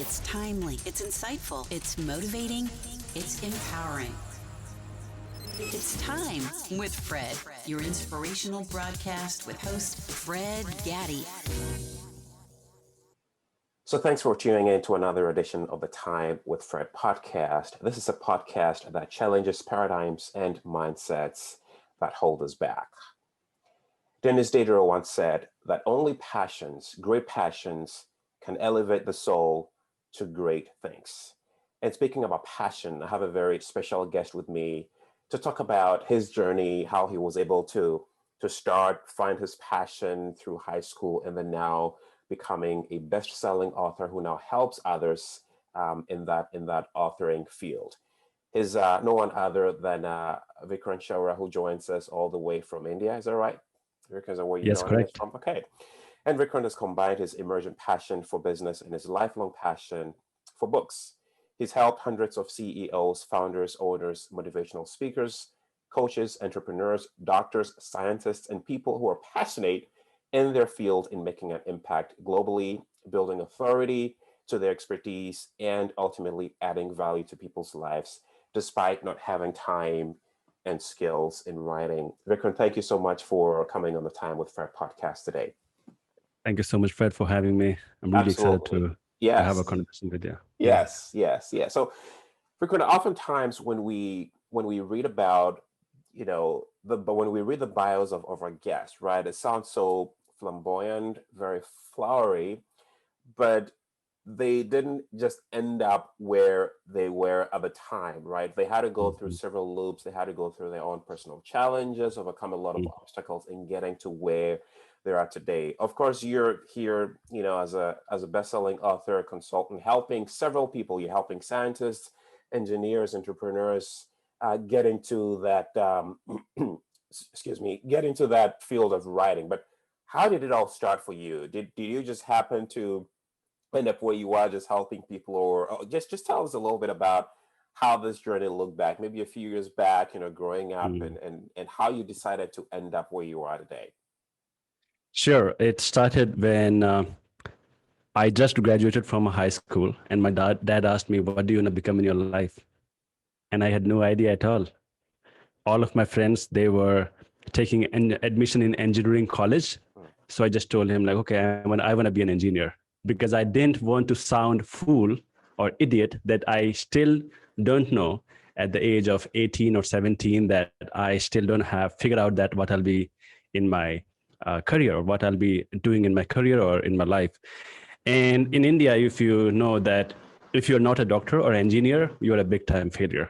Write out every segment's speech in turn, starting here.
It's timely, it's insightful, it's motivating, it's empowering. It's Time with Fred, your inspirational broadcast with host Fred Gaddy. So thanks for tuning in to another edition of the Time with Fred podcast. This is a podcast that challenges paradigms and mindsets that hold us back. Dennis Diderot once said that only passions, great passions, can elevate the soul to great things. And speaking about passion, I have a very special guest with me to talk about his journey, how he was able to find his passion through high school, and then now becoming a best-selling author who now helps others in that authoring field. He's no one other than Vikrant Shaurya, who joins us all the way from India. Is that right? Vikrant, is that where you're Yes, joining us correct. from? Okay. And Vikrant has combined his emergent passion for business and his lifelong passion for books. He's helped hundreds of CEOs, founders, owners, motivational speakers, coaches, entrepreneurs, doctors, scientists, and people who are passionate in their field in making an impact globally, building authority to their expertise, and ultimately adding value to people's lives, despite not having time and skills in writing. Vikrant, thank you so much for coming on the Time with Fred podcast today. Thank you so much, Fred, for having me. I'm really excited Absolutely. to have a Yes. conversation with you. Yes. So, Vikrant, oftentimes when we read about, when we read the bios of our guests, right, it sounds so flamboyant, very flowery, but they didn't just end up where they were at the time, right? They had to go through Mhm. several loops. They had to go through their own personal challenges, overcome a lot of Mhm. obstacles in getting to where they're at today. Of course, you're here, as a best-selling author, consultant, helping several people. You're helping scientists, engineers, entrepreneurs get into that, get into that field of writing. But how did it all start for you? Did you just happen to end up where you are, just helping people, or just tell us a little bit about how this journey looked back, maybe a few years back, growing up, Mm. and how you decided to end up where you are today. Sure. It started when I just graduated from high school, and my dad asked me, "What do you want to become in your life?" And I had no idea at all. All of my friends, they were taking an admission in engineering college. Hmm. So I just told him, like, okay, I want to be an engineer, because I didn't want to sound fool or idiot that I still don't know at the age of 18 or 17 that I still don't have figured out that what I'll be in my career, or what I'll be doing in my career or in my life. And in India, if you know that if you're not a doctor or engineer, you're a big time failure.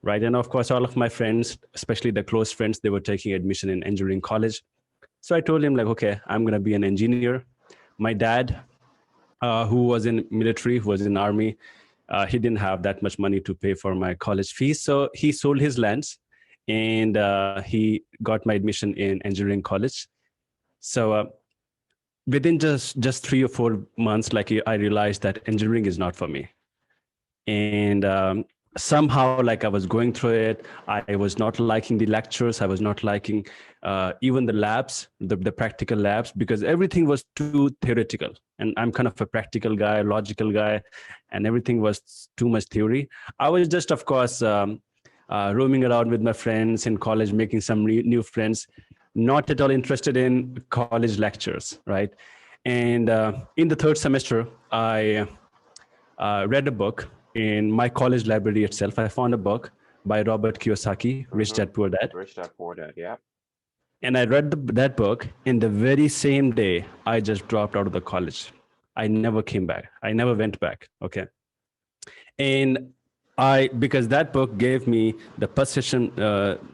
Right. And of course, all of my friends, especially the close friends, they were taking admission in engineering college. So I told him, like, okay, I'm going to be an engineer. My dad, who was in military, who was in army, he didn't have that much money to pay for my college fees. So he sold his lands, and he got my admission in engineering college. So within just 3 or 4 months, like, I realized that engineering is not for me. And somehow, like, I was going through it. I was not liking the lectures. I was not liking even the labs, the practical labs, because everything was too theoretical. And I'm kind of a practical guy, logical guy, and everything was too much theory. I was just, of course, roaming around with my friends in college, making some new friends, not at all interested in college lectures, right? And in the third semester, I read a book in my college library itself. I found a book by Robert Kiyosaki, Rich Mm-hmm. Dad Poor Dad. Rich Dad Poor Dad, yeah. And I read that book. In the very same day, I just dropped out of the college. I never came back. I never went back. Okay. And because that book gave me the perception,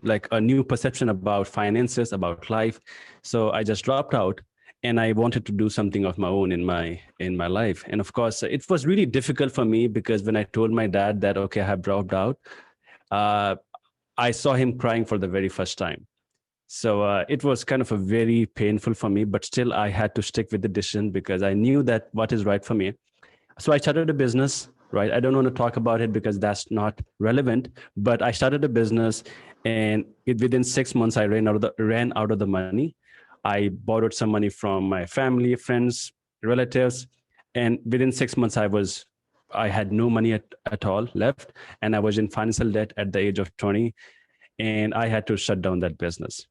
like a new perception about finances, about life. So I just dropped out, and I wanted to do something of my own in my life. And of course, it was really difficult for me, because when I told my dad that, okay, I have dropped out, uh, I saw him crying for the very first time. So it was kind of a very painful for me, but still I had to stick with the decision, because I knew that what is right for me. So I started a business, right? I don't want to talk about it because that's not relevant, but I started a business, and within 6 months, I ran out of the money. I borrowed some money from my family, friends, relatives, and within 6 months, I was I had no money at all left, and I was in financial debt at the age of 20, and I had to shut down that business.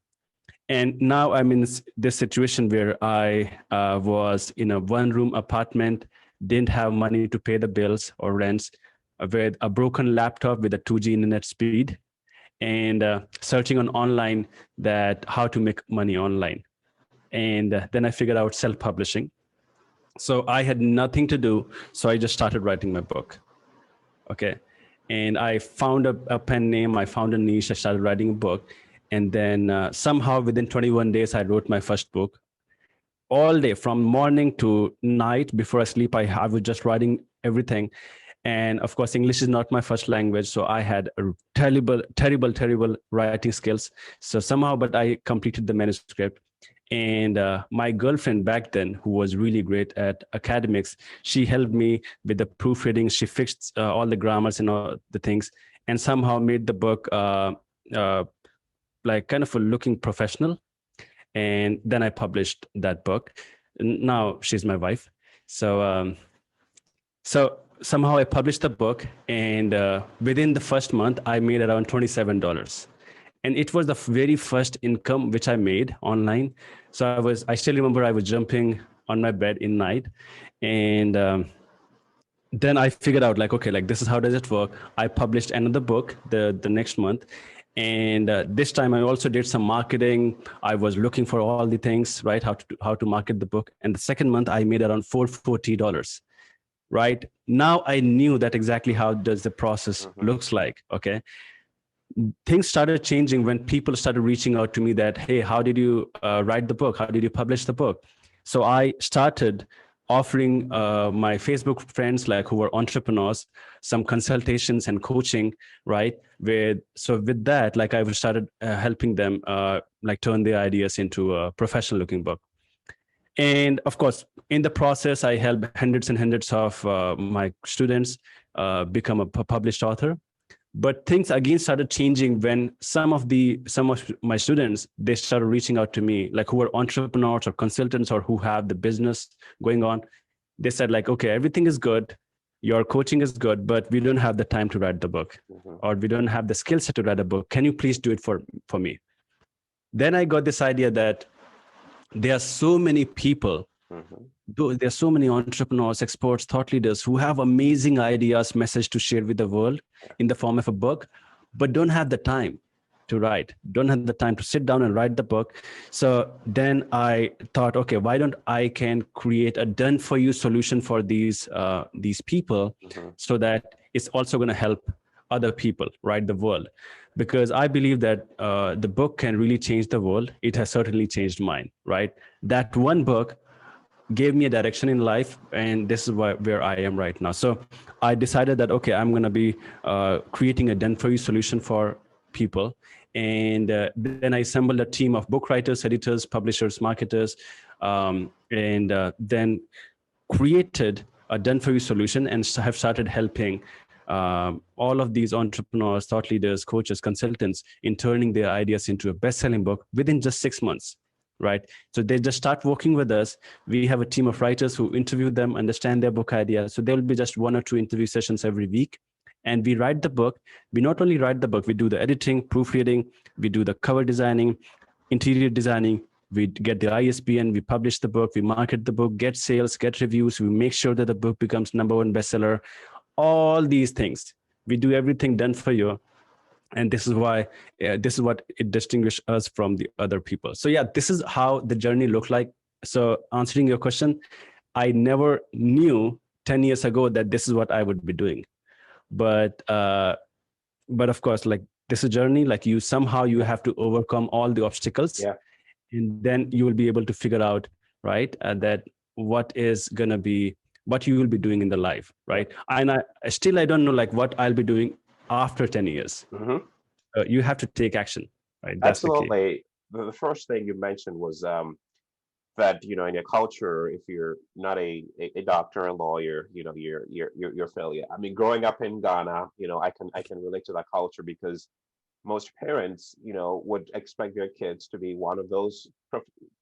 And now I'm in this situation where I was in a one-room apartment, didn't have money to pay the bills or rents, with a broken laptop with a 2G internet speed, and searching on online that how to make money online. And then I figured out self-publishing. So I had nothing to do, so I just started writing my book. Okay. And I found a pen name, I found a niche, I started writing a book. And then somehow within 21 days, I wrote my first book. All day from morning to night before I sleep, I was just writing everything. And of course, English is not my first language. So I had a terrible writing skills. So somehow, but I completed the manuscript. And my girlfriend back then, who was really great at academics, she helped me with the proofreading. She fixed all the grammars and all the things, and somehow made the book uh, like kind of a looking professional. And then I published that book. Now she's my wife. So somehow I published the book, and within the first month, I made around $27, and it was the very first income which I made online. So I still remember I was jumping on my bed in night, and then I figured out like, okay, like this is how does it work. I published another book the next month, and this time I also did some marketing. I was looking for all the things, right? How to market the book. And the second month I made around $440. Right now I knew that exactly how does the process looks like. Okay, things started changing when people started reaching out to me that, hey, how did you write the book? How did you publish the book? So I started offering my Facebook friends, like who were entrepreneurs, some consultations and coaching, right? With that, like I started helping them like turn their ideas into a professional looking book. And of course, in the process, I helped hundreds and hundreds of my students become a published author. But things again started changing when some of my students, they started reaching out to me, like who are entrepreneurs or consultants or who have the business going on. They said like, okay, everything is good, your coaching is good, but we don't have the time to write the book, or we don't have the skill set to write a book. Can you please do it for me? Then I got this idea that there are so many people, there are so many entrepreneurs, experts, thought leaders who have amazing ideas, message to share with the world in the form of a book, but don't have the time to write, don't have the time to sit down and write the book. So then I thought, okay, why don't I can create a done for you solution for these people, so that it's also going to help other people, right? The world. Because I believe that the book can really change the world. It has certainly changed mine, right? That one book gave me a direction in life, and this is where I am right now. So I decided that, okay, I'm going to be creating a done for you solution for people. And then I assembled a team of book writers, editors, publishers, marketers, and then created a done for you solution, and have started helping all of these entrepreneurs, thought leaders, coaches, consultants in turning their ideas into a best-selling book within just 6 months, right? So they just start working with us. We have a team of writers who interview them, understand their book idea. So there will be just 1 or 2 interview sessions every week. And we write the book. We not only write the book, we do the editing, proofreading, we do the cover designing, interior designing, we get the ISBN, we publish the book, we market the book, get sales, get reviews, we make sure that the book becomes #1 bestseller. All these things, we do everything done for you. And this is why this is what it distinguishes us from the other people. So yeah, this is how the journey looked like. So answering your question, I never knew 10 years ago that this is what I would be doing. But of course, like this is a journey, like you have to overcome all the obstacles. Yeah. And then you will be able to figure out, right, that what you will be doing in the life, right? And I don't know like what I'll be doing after 10 years. You have to take action, right? That's the key. Absolutely. The first thing you mentioned was that in your culture, if you're not a doctor and lawyer, you're failure. I mean, growing up in Ghana, I can relate to that culture, because most parents, would expect their kids to be one of those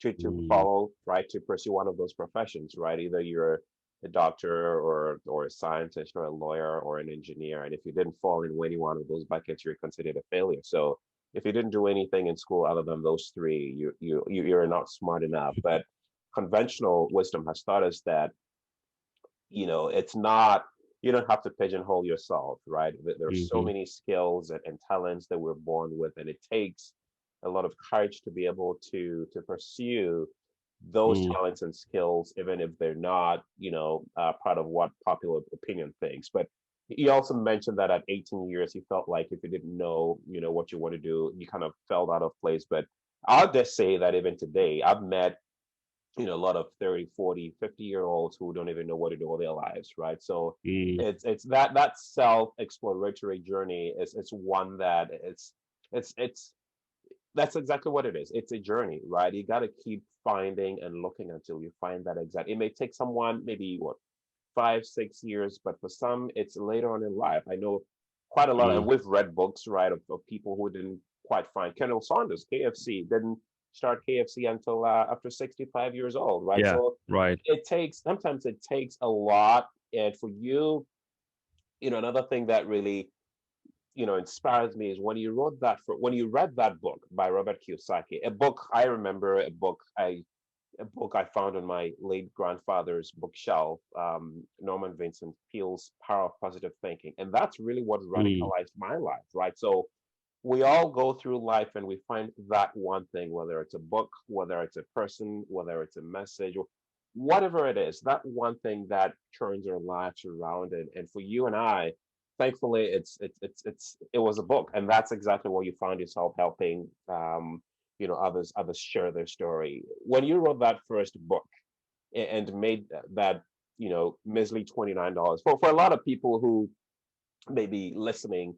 to follow, right, to pursue one of those professions, right? Either you're a doctor or a scientist or a lawyer or an engineer. And if you didn't fall in any one of those buckets, you're considered a failure. So if you didn't do anything in school other than those three, you're not smart enough. But conventional wisdom has taught us that, it's not, you don't have to pigeonhole yourself, right? There are so Hmm. many skills and talents that we're born with, and it takes a lot of courage to be able to pursue those Mm. talents and skills, even if they're not, part of what popular opinion thinks. But he also mentioned that at 18 years, he felt like if you didn't know, what you want to do, you kind of felt out of place. But I'll just say that even today, I've met, a lot of 30, 40, 50-year olds who don't even know what to do with their lives, right? So Mm. it's that self-exploratory journey is one that it's that's exactly what it is. It's a journey, right? You got to keep finding and looking until you find that exact. It may take someone maybe what 5, 6 years, but for some it's later on in life. I know quite a lot, and Mm. we've read books, right, of people who didn't quite find. Colonel Saunders, KFC, didn't start KFC until after 65 years old, right? Yeah, So right. sometimes it takes a lot, and for you, another thing that really inspires me is when you read that book by Robert Kiyosaki, a book I remember, a book I found on my late grandfather's bookshelf, Norman Vincent Peale's Power of Positive Thinking. And that's really what Mm. radicalized my life, right? So we all go through life and we find that one thing, whether it's a book, whether it's a person, whether it's a message, or whatever it is, that one thing that turns our lives around. And for you and I, thankfully, it was a book, and that's exactly what you found yourself helping, others share their story. When you wrote that first book and made that, measly $29 for a lot of people who may be listening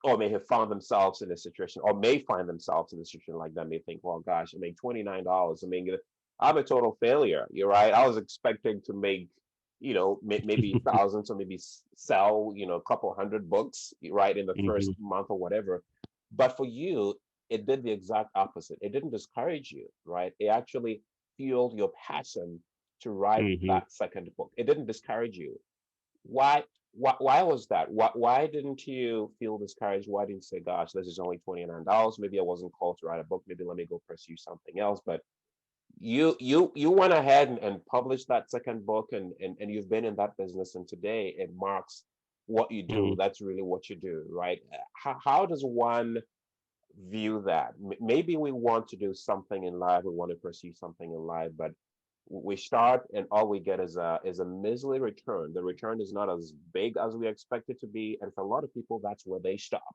or may have found themselves in a situation or may find themselves in a situation like that, may think, well, gosh, I mean, $29. I mean, I'm a total failure. You're right. I was expecting to make, maybe thousands or maybe sell, a couple hundred books, right, in the first Hmm. month or whatever. But for you, it did the exact opposite. It didn't discourage you, right? It actually fueled your passion to write Hmm. that second book. It didn't discourage you. Why was that? Why didn't you feel discouraged? Why didn't you say, gosh, this is only $29. Maybe I wasn't called to write a book. Maybe let me go pursue something else. But you went ahead and published that second book, and you've been in that business, and today it marks what you do. Mm. That's really what you do, right? How does one view that? Maybe we want to do something in life, we want to pursue something in life, but we start and all we get is a measly return. The return is not as big as we expect it to be, and for a lot of people, that's where they stop.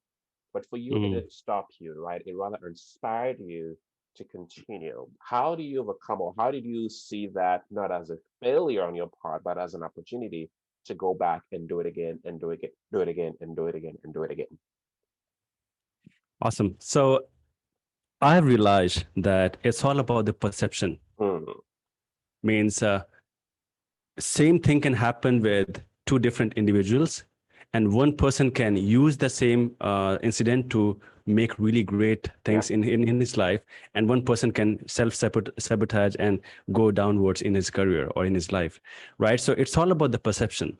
But for you, it Mm. didn't stop you, right? It rather inspired you to continue. How do you overcome, or how did you see that not as a failure on your part, but as an opportunity to go back and do it again and do it again, do it again and do it again and do it again? Awesome. So I realized that it's all about the perception. Mm, Means same thing can happen with two different individuals, and one person can use the same incident to make really great yeah. things in his life, and one person can sabotage and go downwards in his career or in his life, right? So it's all about the perception.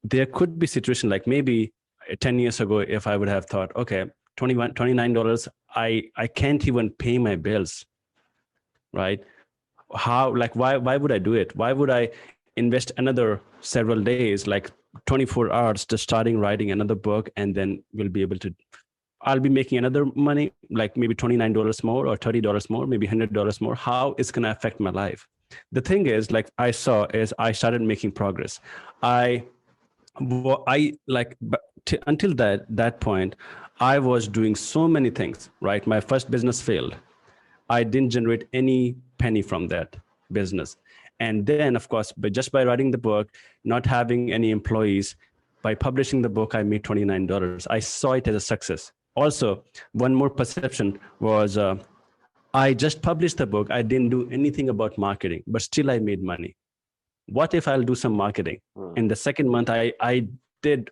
There could be situation like maybe 10 years ago, if I would have thought, okay, $29, I can't even pay my bills, right? How, like, why would I do it? Why would I invest another several days, like 24 hours, just starting writing another book, and then we'll be able to, I'll be making another money, like maybe $29 more or $30 more, maybe $100 more. How it's going to affect my life? The thing is, like, I saw is I started making progress. I I like, but until that point, I was doing so many things, right? My first business failed. I didn't generate any penny from that business. And then, of course, but just by writing the book, not having any employees, by publishing the book, I made $29. I saw it as a success. Also, one more perception was I just published the book. I didn't do anything about marketing, but still I made money. What if I'll do some marketing? Mm, In the second month, I did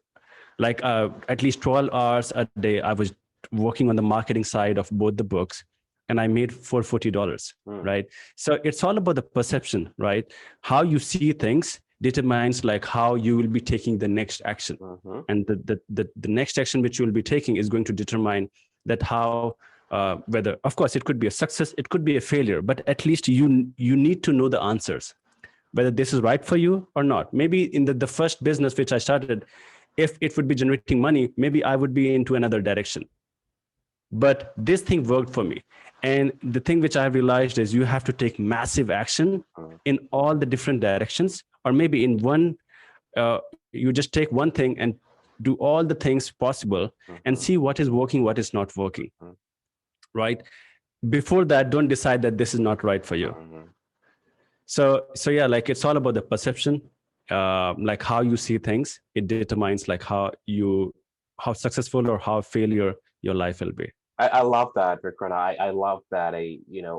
like at least 12 hours a day. I was working on the marketing side of both the books. and I made $440, right? So it's all about the perception, right? How you see things determines like how you will be taking the next action. And the next action which you will be taking is going to determine that how, whether, of course, it could be a success, it could be a failure, but at least you need to know the answers, whether this is right for you or not. Maybe in the first business which I started, if it would be generating money, maybe I would be into another direction. But this thing worked for me. And the thing which I have realized is you have to take massive action in all the different directions, or maybe in one, you just take one thing and do all the things possible and see what is working, what is not working, right? Before that, don't decide that this is not right for you. So yeah, like it's all about the perception, like how you see things. It determines like how successful or how failure your life will be. I love that, Vikrant. I love that.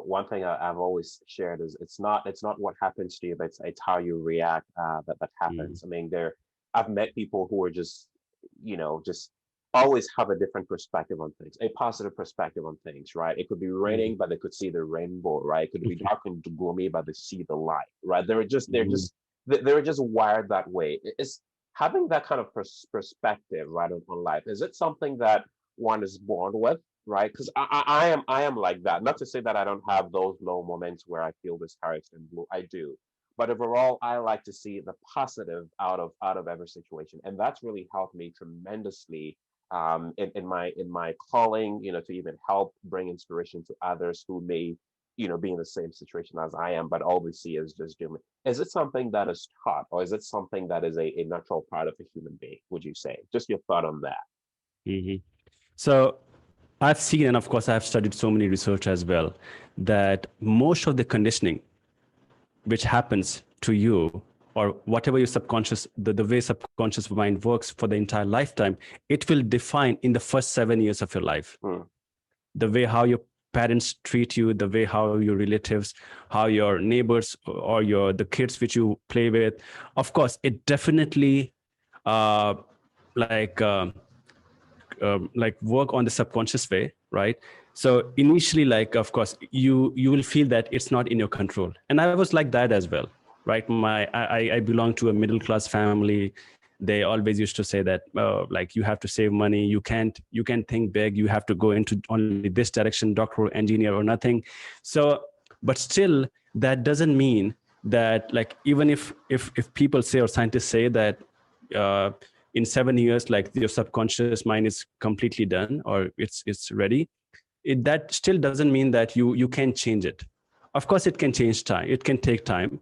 One thing I've always shared is it's not what happens to you, but it's how you react that happens. I mean, I've met people who are just always have a different perspective on things, a positive perspective on things, right? It could be raining, but they could see the rainbow, right? It could be dark and gloomy, but they see the light, right? They're just wired that way. It's having that kind of perspective, right, on life. Is it something that one is born with? Right, because I am like that. Not to say that I don't have those low moments where I feel discouraged and blue. I do, but overall, I like to see the positive out of every situation, and that's really helped me tremendously in my calling. To even help bring inspiration to others who may be in the same situation as I am, but all they see is just doom. Is it something that is taught, or is it something that is a natural part of a human being? Would you say? Just your thought on that. So I've seen, and of course, I've studied so many research as well, that most of the conditioning which happens to you, or whatever your subconscious, the way subconscious mind works for the entire lifetime, it will define in the first 7 years of your life. The way how your parents treat you, the way how your relatives, how your neighbors or the kids which you play with. Of course, it definitely work on the subconscious way, right? So initially, like, of course, you will feel that it's not in your control. And I was like that as well, right? I belong to a middle class family. They always used to say that, like, you have to save money. You can't think big. You have to go into only this direction, doctor, engineer, or nothing. So, but still, that doesn't mean that, like, even if people say, or scientists say that, in 7 years, like, your subconscious mind is completely done, or it's ready, that still doesn't mean that you can change it. Of course, it can change time. It can take time.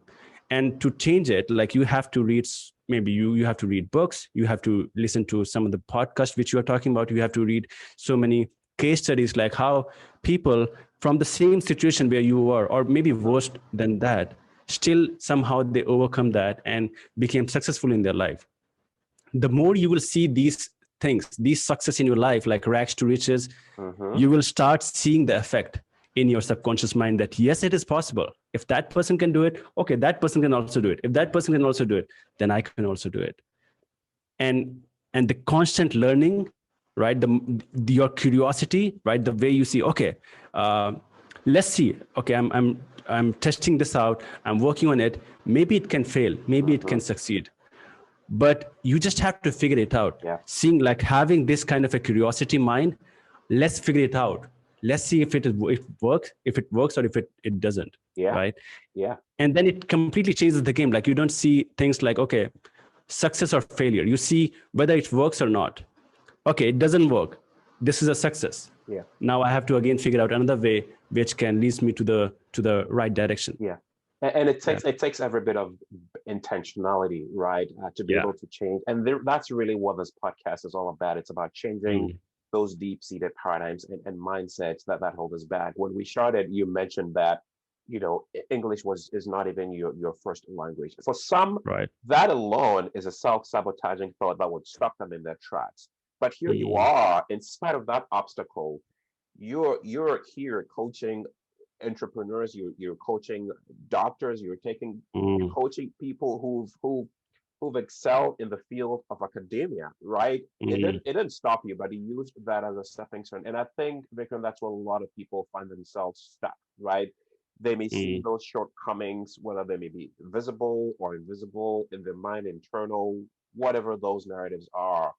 And to change it, like, you have to read, maybe you have to read books, you have to listen to some of the podcasts which you are talking about, you have to read so many case studies, like how people from the same situation where you were, or maybe worse than that, still somehow they overcome that and became successful in their life. The more you will see these things, these success in your life, like rags to riches, you will start seeing the effect in your subconscious mind that, yes, it is possible. If that person can do it, okay, that person can also do it. If that person can also do it, then I can also do it. And the constant learning, right? Your curiosity, right? The way you see, okay, let's see. Okay, I'm testing this out. I'm working on it. Maybe it can fail. Maybe it can succeed. But you just have to figure it out. Yeah. Seeing, like, having this kind of a curiosity mind, let's figure it out. Let's see if it works, or if it doesn't. Yeah. Right. Yeah. And then it completely changes the game. Like, you don't see things like, okay, success or failure. You see whether it works or not. Okay, it doesn't work. This is a success. Yeah. Now I have to again figure out another way which can lead me to the right direction. Yeah. And it takes every bit of intentionality, right, to be able to change. And that's really what this podcast is all about. It's about changing those deep-seated paradigms and mindsets that hold us back. When we started, you mentioned that, English is not even your first language. For some, right, that alone is a self-sabotaging thought that would stop them in their tracks. But here you are, in spite of that obstacle, you're here coaching entrepreneurs, you're coaching doctors, you're coaching people who've who've excelled in the field of academia, right? Mm, It didn't stop you, but he used that as a stepping stone. And I think, Vikram, that's where a lot of people find themselves stuck, right? They may see mm, those shortcomings, whether they may be visible or invisible in their mind, internal, whatever those narratives are.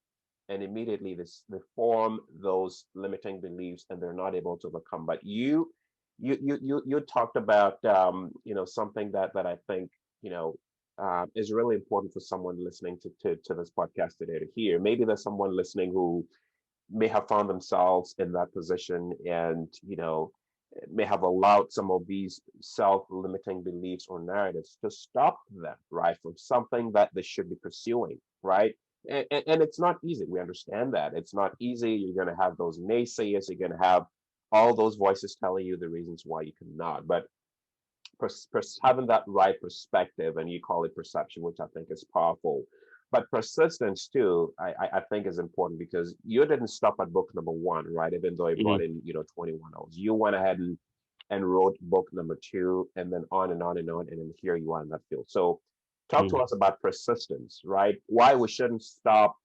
And immediately they form those limiting beliefs and they're not able to overcome. But you talked about something that I think you know is really important for someone listening to this podcast today to hear. Maybe there's someone listening who may have found themselves in that position and may have allowed some of these self-limiting beliefs or narratives to stop them, right, from something that they should be pursuing, right? And it's not easy. We understand that it's not easy. You're going to have those naysayers. You're going to have all those voices telling you the reasons why you cannot. But having that right perspective, and you call it perception, which I think is powerful. But persistence too, I think is important because you didn't stop at book number one, right? Even though it brought mm. in 21 hours, you went ahead and wrote book number two, and then on and on and on, and then here you are in that field. So, talk to Mm. us about persistence, right? Why we shouldn't stop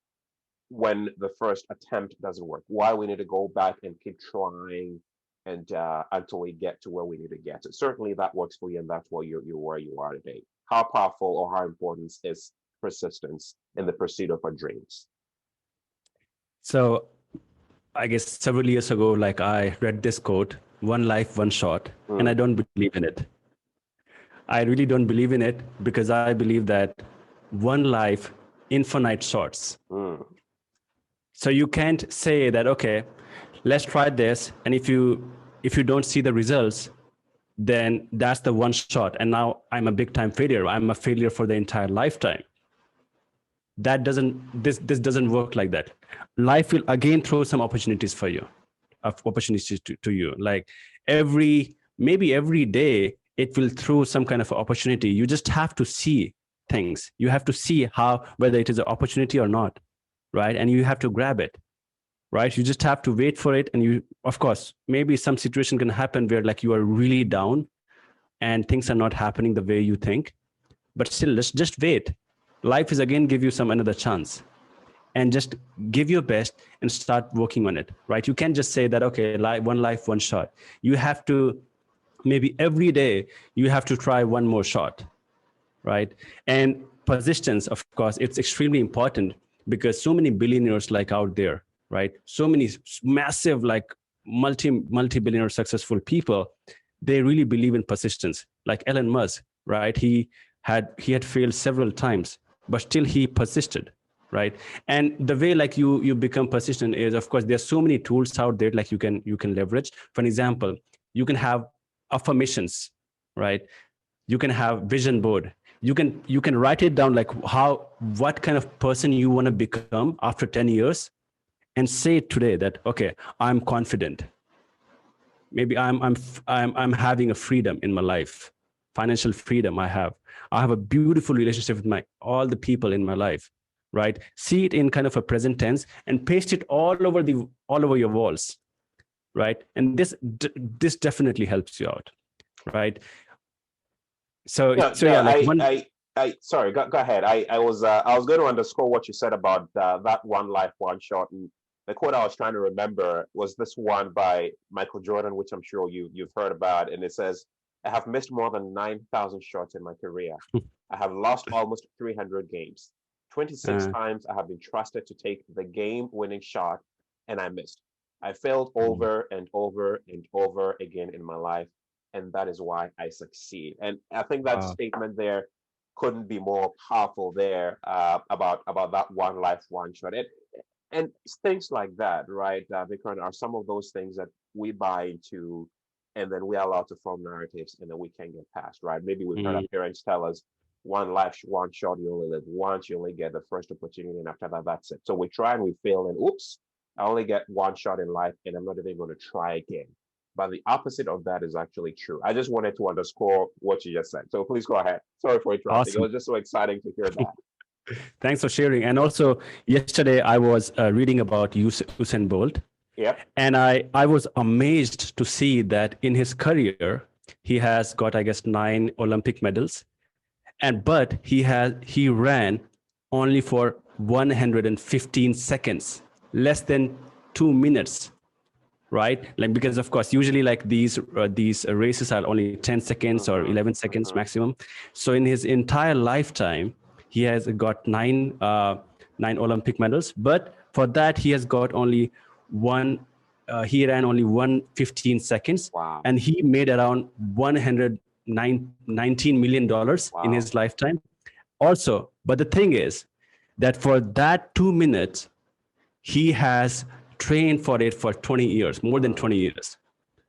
when the first attempt doesn't work, why we need to go back and keep trying and until we get to where we need to get to. Certainly that works for you, and that's why you're where you are today. How powerful or how important is persistence in the pursuit of our dreams? So I guess several years ago, like I read this quote, one life, one shot, and I Mm, don't believe in it. I really don't believe in it because I believe that one life, infinite shots. mm, So you can't say that, okay, let's try this. And if you don't see the results, then that's the one shot. And now I'm a big time failure. I'm a failure for the entire lifetime. This doesn't work like that. Life will again throw some opportunities for you, opportunities to you. Like maybe every day it will throw some kind of opportunity. You just have to see things. You have to see whether it is an opportunity or not, right? And you have to grab it, right? You just have to wait for it. And of course, maybe some situation can happen where like you are really down and things are not happening the way you think, but still, let's just wait. Life is again give you some another chance, and just give your best and start working on it, right? You can't just say that, okay, one life, one shot. You have to, maybe every day you have to try one more shot, right? And persistence, of course, it's extremely important because so many billionaires like out there, right? So many massive, like multi-billionaire successful people, they really believe in persistence. Like Elon Musk, right? He had failed several times, but still he persisted, right? And the way like you become persistent is, of course, there's so many tools out there like you can leverage. For an example, you can have affirmations, right? You can have vision board. You can write it down, like what kind of person you want to become after 10 years, and say today that, okay, I'm confident. Maybe I'm having a freedom in my life, financial freedom. I have a beautiful relationship with my all the people in my life, right? See it in kind of a present tense and paste it all over your walls, right? And this definitely helps you out, right? so No, so no, yeah, like one. sorry, go ahead. I was going to underscore what you said about that one life, one shot, and the quote I was trying to remember was this one by Michael Jordan, which I'm sure you've heard about, and it says, "I have missed more than 9,000 shots in my career. I have lost almost 300 games. 26 uh, times I have been trusted to take the game-winning shot, and I missed. I failed mm, over and over and over again in my life, and that is why I succeed." And I think that wow. statement there couldn't be more powerful there about that one life, one shot. And things like that, right, Vikrant, are some of those things that we buy into, and then we allow to form narratives, and then we can get past, right? Maybe we've heard our Mm, parents tell us, one life, one shot, you only live once, you only get the first opportunity, and after that, that's it. So we try and we fail, and oops, I only get one shot in life, and I'm not even going to try again. But the opposite of that is actually true. I just wanted to underscore what you just said. So please go ahead. Sorry for interrupting. It awesome. was just so exciting to hear that. Thanks for sharing. And also, yesterday I was reading about Usain Bolt, Yep. and I was amazed to see that in his career he has got, I guess, 9 Olympic medals, and but he ran only for 115 seconds, less than 2 minutes, right? Like, because of course, usually like these races are only 10 seconds or 11 seconds maximum. So in his entire lifetime, he has got nine Olympic medals, but for that he has got only one. He ran only 115 seconds, Wow. and he made around $19 million in his lifetime. Also, but the thing is that for that 2 minutes, he has trained for it for 20 years, more than 20 years,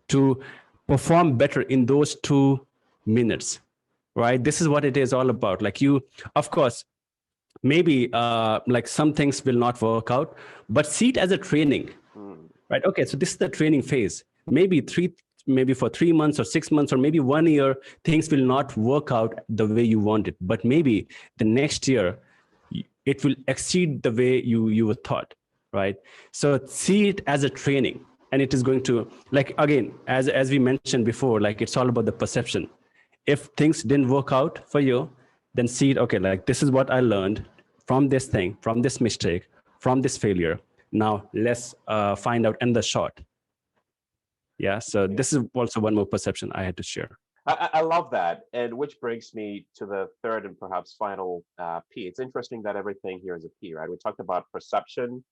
to perform better in those 2 minutes, right? This is what it is all about. Like, you, of course, maybe like some things will not work out, but see it as a training, right? Okay, so this is the training phase. Maybe for 3 months or 6 months or maybe 1 year, things will not work out the way you want it. But maybe the next year, it will exceed the way you were thought, right? So see it as a training, and it is going to, like, again, as we mentioned before, like, it's all about the perception. If things didn't work out for you, then see it, okay, like, this is what I learned from this thing, from this mistake, from this failure. Now let's find out another shot. Yeah, so this is also one more perception I had to share. I love that. And which brings me to the third and perhaps final P. It's interesting that everything here is a P, right? We talked about perception,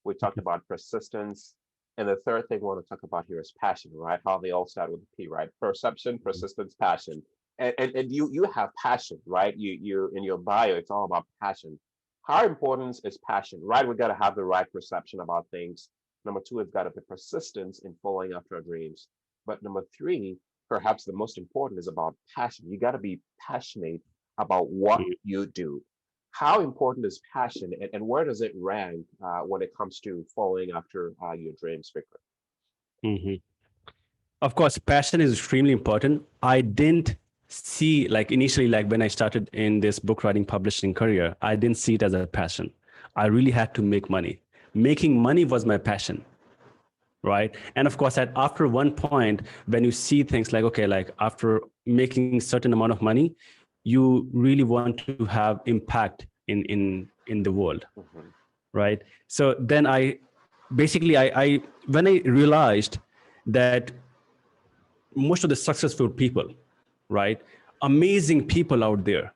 we talked about persistence, and the third thing we want to talk about here is passion, right? How they all start with a P, right? Perception, persistence, passion. And you have passion, right? You in your bio, it's all about passion. How important is passion, right? We got to have the right perception about things. Number two, it's got to be persistence in following after our dreams. But number three, perhaps the most important, is about passion. You got to be passionate about what you do. How important is passion, and where does it rank when it comes to following after your dreams, Vikrant? Of course, passion is extremely important. I didn't see, like, initially, like when I started in this book writing publishing career, I didn't see it as a passion. I really had to make money. Making money was my passion, right? And of course, after one point, when you see things like, okay, like after making certain amount of money, you really want to have impact in the world, right? So then I when I realized that most of the successful people, right, amazing people out there,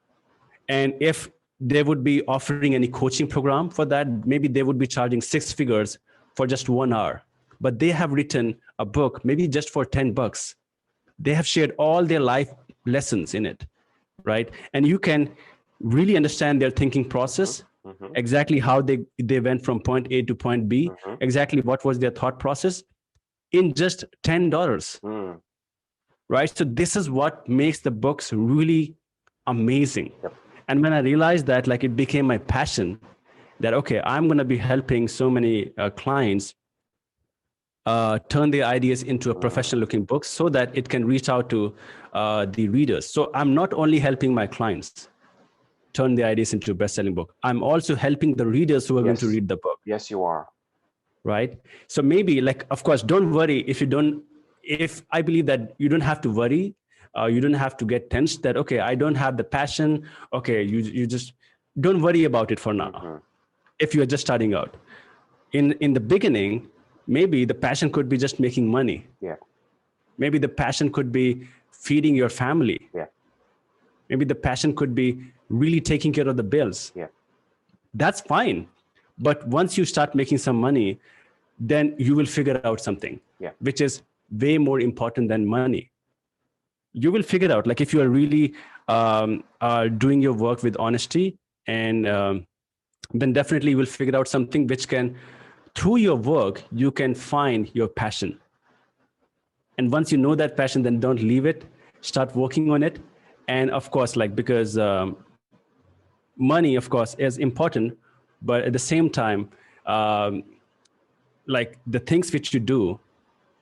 and if they would be offering any coaching program for that, maybe they would be charging 6 figures for just 1 hour. But they have written a book, maybe just for $10. They have shared all their life lessons in it, right? And you can really understand their thinking process, exactly how they went from point A to point B, exactly what was their thought process in just $10, right? So this is what makes the books really amazing. And when I realized that, like, it became my passion, that, okay, I'm going to be helping so many clients turn their ideas into a professional looking book so that it can reach out to the readers. So I'm not only helping my clients turn their ideas into a best-selling book, I'm also helping the readers who are going to read the book. Yes, you are. Right? So maybe, like, of course, don't worry if I believe that you don't have to worry. You don't have to get tensed that, okay, I don't have the passion. Okay, you just don't worry about it for now. If you're just starting out. In the beginning, maybe the passion could be just making money. Yeah. Maybe the passion could be feeding your family. Yeah. Maybe the passion could be really taking care of the bills. Yeah. That's fine. But once you start making some money, then you will figure out something, which is way more important than money. You will figure out, like, if you are really doing your work with honesty, and then definitely you will figure out something which can, through your work, you can find your passion. And once you know that passion, then don't leave it, start working on it. And of course, like, because money, of course, is important, but at the same time, like, the things which you do,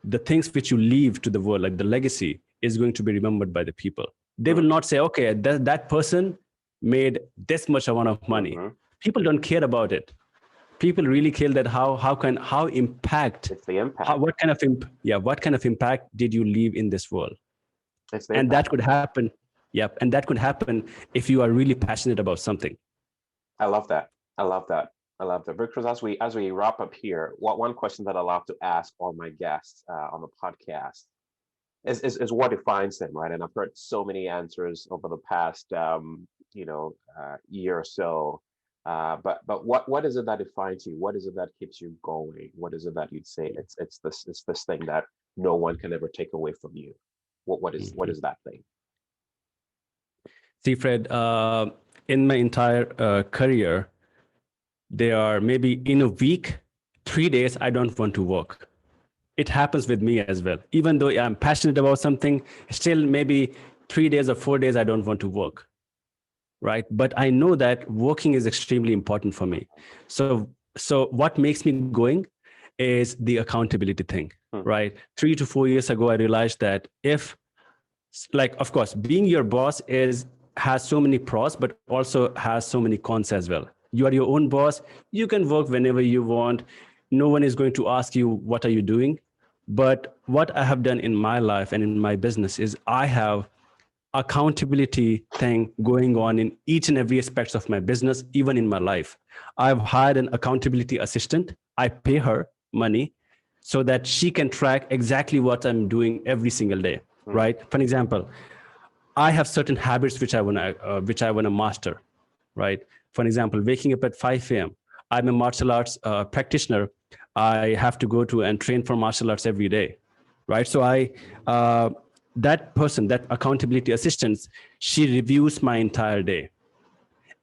the things which you leave to the world, like the legacy, is going to be remembered by the people. They will not say, okay, that person made this much amount of money. People don't care about it. People really care that how impact. It's the impact. What kind of impact did you leave in this world? It's the and impact. that could happen. Yep, and that could happen if you are really passionate about something. I love that. I love that. I love that. Because as we wrap up here, one question that I love to ask all my guests on the podcast is what defines them, right? And I've heard so many answers over the past year or so. But what is it that defines you? What is it that keeps you going? What is it that you'd say it's this thing that no one can ever take away from you? What is that thing? See, Fred, in my entire career, there are maybe in a week, 3 days I don't want to work. It happens with me as well. Even though I'm passionate about something, still maybe 3 days or 4 days I don't want to work, right? But I know that working is extremely important for me. So what makes me going is the accountability thing, right? 3 to 4 years ago, I realized that of course, being your boss has so many pros, but also has so many cons as well. You are your own boss. You can work whenever you want. No one is going to ask you, what are you doing? But what I have done in my life and in my business is I have accountability thing going on in each and every aspect of my business, even in my life. I've hired an accountability assistant. I pay her money so that she can track exactly what I'm doing every single day, right? For example, I have certain habits which I wanna master, right? For example, waking up at 5 a.m. I'm a martial arts practitioner. I have to go to and train for martial arts every day, right? So that person, that accountability assistant, she reviews my entire day,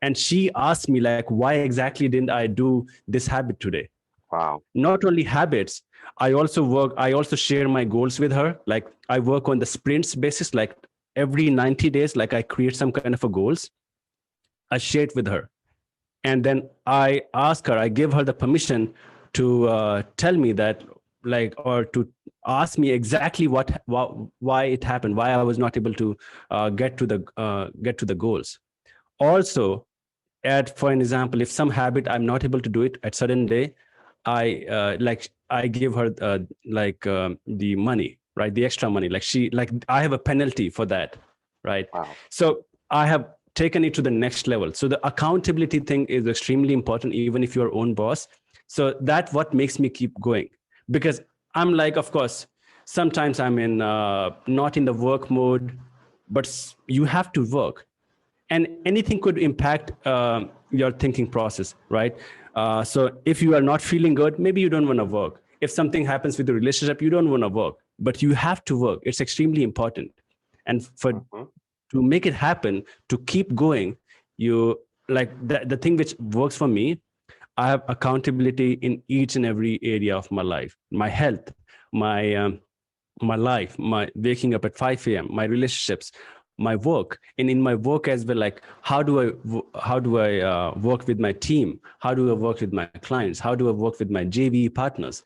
and she asks me like, why exactly didn't I do this habit today? Wow. Not only habits, I also share my goals with her. Like I work on the sprints basis, like every 90 days, like I create some kind of a goals. I share it with her. And then I give her the permission to tell me that, like, or to ask me exactly why it happened, why I was not able to get to the goals. Also, for an example, if some habit I'm not able to do it at certain day, I give her the money, right? The extra money. I have a penalty for that, right? Wow. So I have taken it to the next level. So the accountability thing is extremely important, even if you're your own boss. So that's what makes me keep going, because I'm like, of course, sometimes I'm in not in the work mode, but you have to work, and anything could impact your thinking process, right? So if you are not feeling good, maybe you don't want to work. If something happens with the relationship, you don't want to work, but you have to work. It's extremely important. And to make it happen, to keep going, you like the thing which works for me, I have accountability in each and every area of my life, my health, my life, my waking up at 5 a.m., my relationships, my work. And in my work as well, like how do I work with my team? How do I work with my clients? How do I work with my JV partners?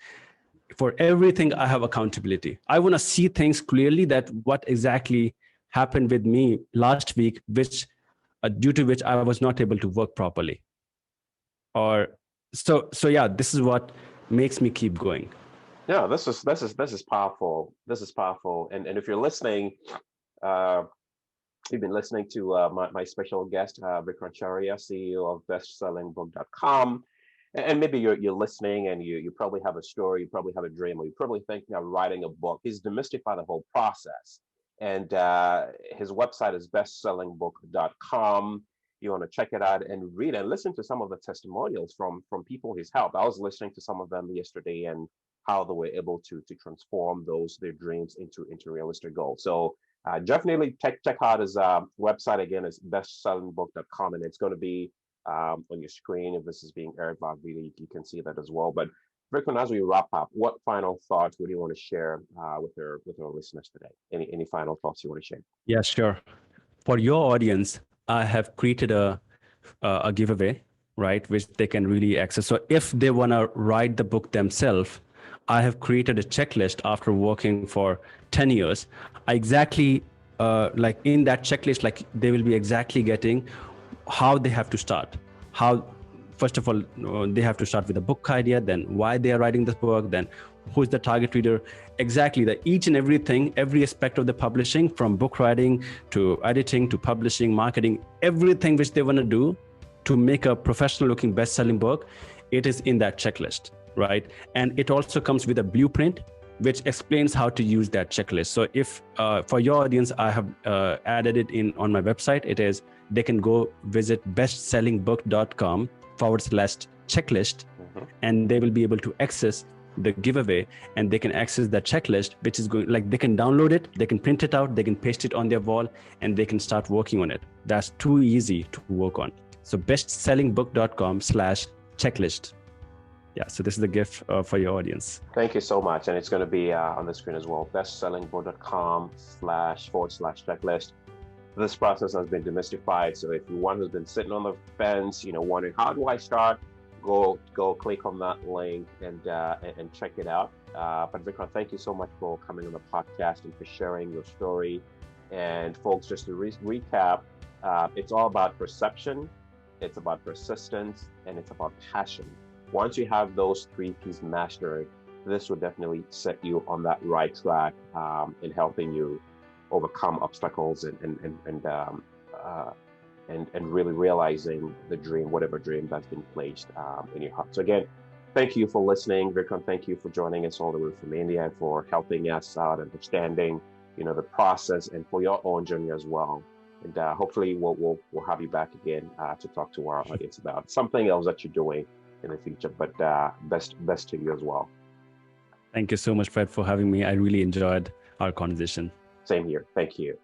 For everything, I have accountability. I want to see things clearly, that what exactly happened with me last week, which due to which I was not able to work properly. Or so yeah, this is what makes me keep going. Yeah, this is powerful. This is powerful. And if you're listening, you've been listening to my special guest, Vikrant Shaurya, CEO of bestsellingbook.com. And maybe you're listening and you probably have a story, you probably have a dream, or you're probably thinking of writing a book. He's demystified the whole process. And his website is bestsellingbook.com. You want to check it out and read and listen to some of the testimonials from people he's helped. I was listening to some of them yesterday, and how they were able to transform their dreams into realistic goals. So definitely check out his website. Again, it's bestsellingbook.com, and it's going to be on your screen. If this is being aired by video, you can see that as well. But Vikrant, as we wrap up, what final thoughts would you want to share with our listeners today? Any final thoughts you want to share? Yeah, sure. For your audience, I have created a giveaway, right, which they can really access. So if they want to write the book themselves, I have created a checklist after working for 10 years. I exactly, like in that checklist, like they will be exactly getting how they have to start. First of all, they have to start with a book idea, then why they are writing this book, then who's the target reader, exactly each and everything, every aspect of the publishing, from book writing to editing to publishing, marketing, everything which they want to do to make a professional looking best-selling book, it is in that checklist, right? And it also comes with a blueprint which explains how to use that checklist. So if for your audience, I have added it in on my website. It is, they can go visit bestsellingbook.com/checklist, and they will be able to access the giveaway, and they can access the checklist, which is going, like, they can download it, they can print it out, they can paste it on their wall, and they can start working on it. That's too easy to work on. So bestsellingbook.com/checklist. Yeah, so this is the gift for your audience. Thank you so much. And it's going to be on the screen as well, bestsellingbook.com/checklist. This process has been demystified. So if you're one who's been sitting on the fence, wondering, how do I start? Go click on that link and check it out. But Vikrant, thank you so much for coming on the podcast and for sharing your story. And folks, just to recap, it's all about perception, it's about persistence, and it's about passion. Once you have those three P's mastered, this will definitely set you on that right track in helping you overcome obstacles and really realizing the dream, whatever dream that's been placed in your heart. So again, thank you for listening. Vikrant, thank you for joining us all the way from India and for helping us out, understanding, the process, and for your own journey as well. And hopefully we'll have you back again to talk to our audience about something else that you're doing in the future, but best to you as well. Thank you so much, Fred, for having me. I really enjoyed our conversation. Same here. Thank you.